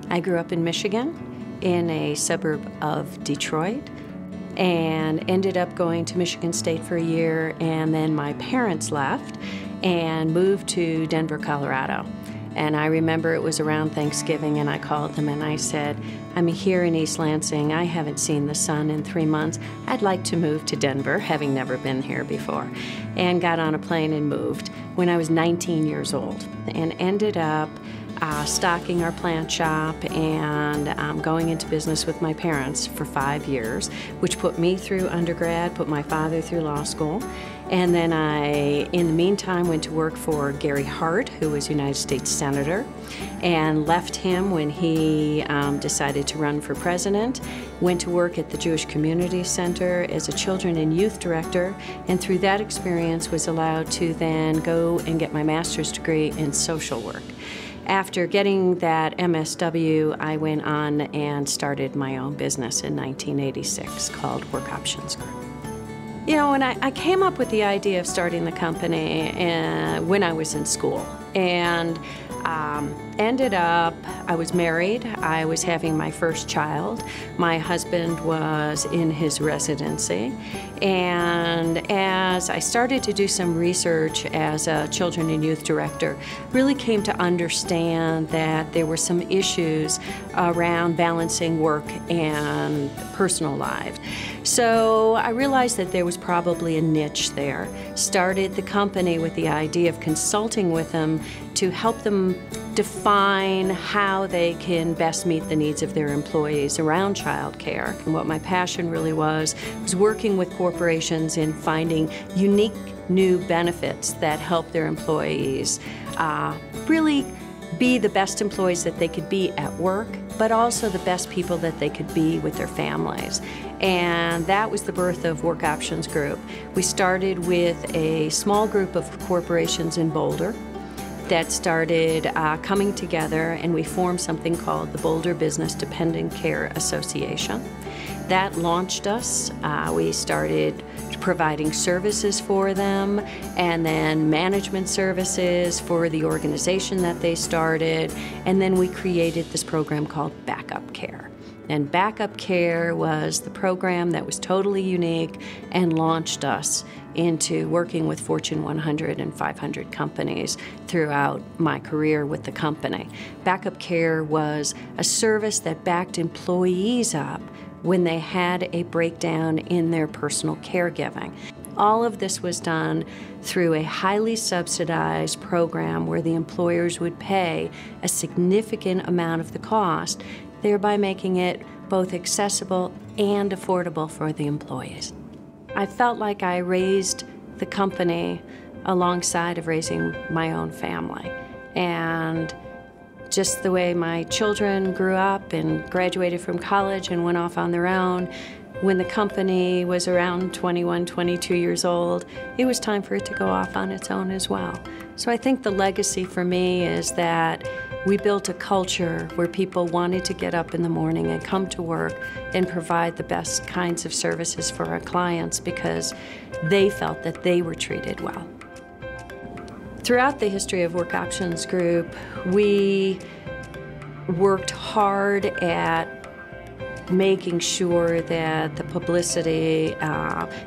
I grew up in Michigan, in a suburb of Detroit, and ended up going to Michigan State for a year, and then my parents left and moved to Denver, Colorado. And I remember it was around Thanksgiving, and I called them and I said, I'm here in East Lansing. I haven't seen the sun in 3 months. I'd like to move to Denver, having never been here before. And got on a plane and moved when I was 19 years old, and ended up stocking our plant shop and going into business with my parents for 5 years, which put me through undergrad, put my father through law school. And then I, in the meantime, went to work for Gary Hart, who was United States Senator, and left him when he decided to run for president. Went to work at the Jewish Community Center as a children and youth director, and through that experience was allowed to then go and get my master's degree in social work. After getting that MSW, I went on and started my own business in 1986 called Work Options Group. You know, when I came up with the idea of starting the company when I was in school, and ended up, I was married, I was having my first child, my husband was in his residency, and as I started to do some research as a children and youth director, really came to understand that there were some issues around balancing work and personal lives. So I realized that there was probably a niche there. Started the company with the idea of consulting with them to help them define how they can best meet the needs of their employees around child care. And what my passion really was working with corporations in finding unique new benefits that help their employees really be the best employees that they could be at work, but also the best people that they could be with their families. And that was the birth of Work Options Group. We started with a small group of corporations in Boulder that started coming together, and we formed something called the Boulder Business Dependent Care Association. That launched us. We started providing services for them, and then management services for the organization that they started, and then we created this program called Backup Care. And Backup Care was the program that was totally unique and launched us into working with Fortune 100 and 500 companies throughout my career with the company. Backup Care was a service that backed employees up when they had a breakdown in their personal caregiving. All of this was done through a highly subsidized program where the employers would pay a significant amount of the cost, thereby making it both accessible and affordable for the employees. I felt like I raised the company alongside of raising my own family. And just the way my children grew up and graduated from college and went off on their own, when the company was around 21, 22 years old, it was time for it to go off on its own as well. So I think the legacy for me is that we built a culture where people wanted to get up in the morning and come to work and provide the best kinds of services for our clients because they felt that they were treated well. Throughout the history of Work Options Group, we worked hard at making sure that the publicity,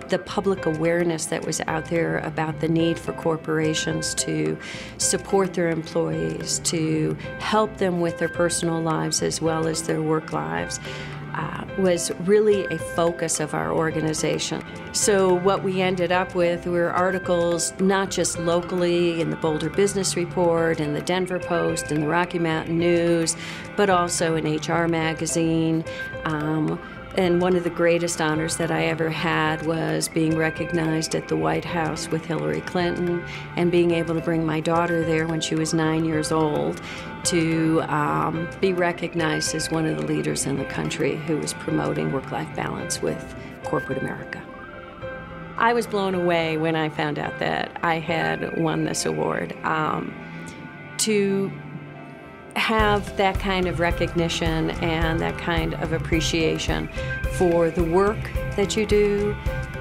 the public awareness that was out there about the need for corporations to support their employees, to help them with their personal lives as well as their work lives, was really a focus of our organization. So what we ended up with were articles not just locally in the Boulder Business Report and the Denver Post and the Rocky Mountain News, but also in HR Magazine. And one of the greatest honors that I ever had was being recognized at the White House with Hillary Clinton and being able to bring my daughter there when she was 9 years old to be recognized as one of the leaders in the country who was promoting work-life balance with corporate America. I was blown away when I found out that I had won this award. To have that kind of recognition and that kind of appreciation for the work that you do,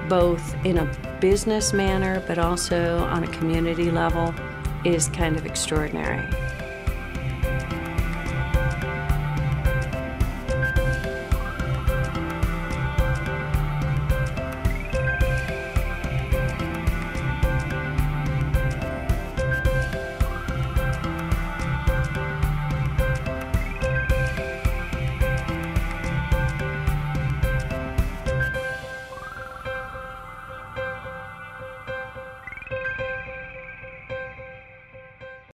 both in a business manner but also on a community level, is kind of extraordinary.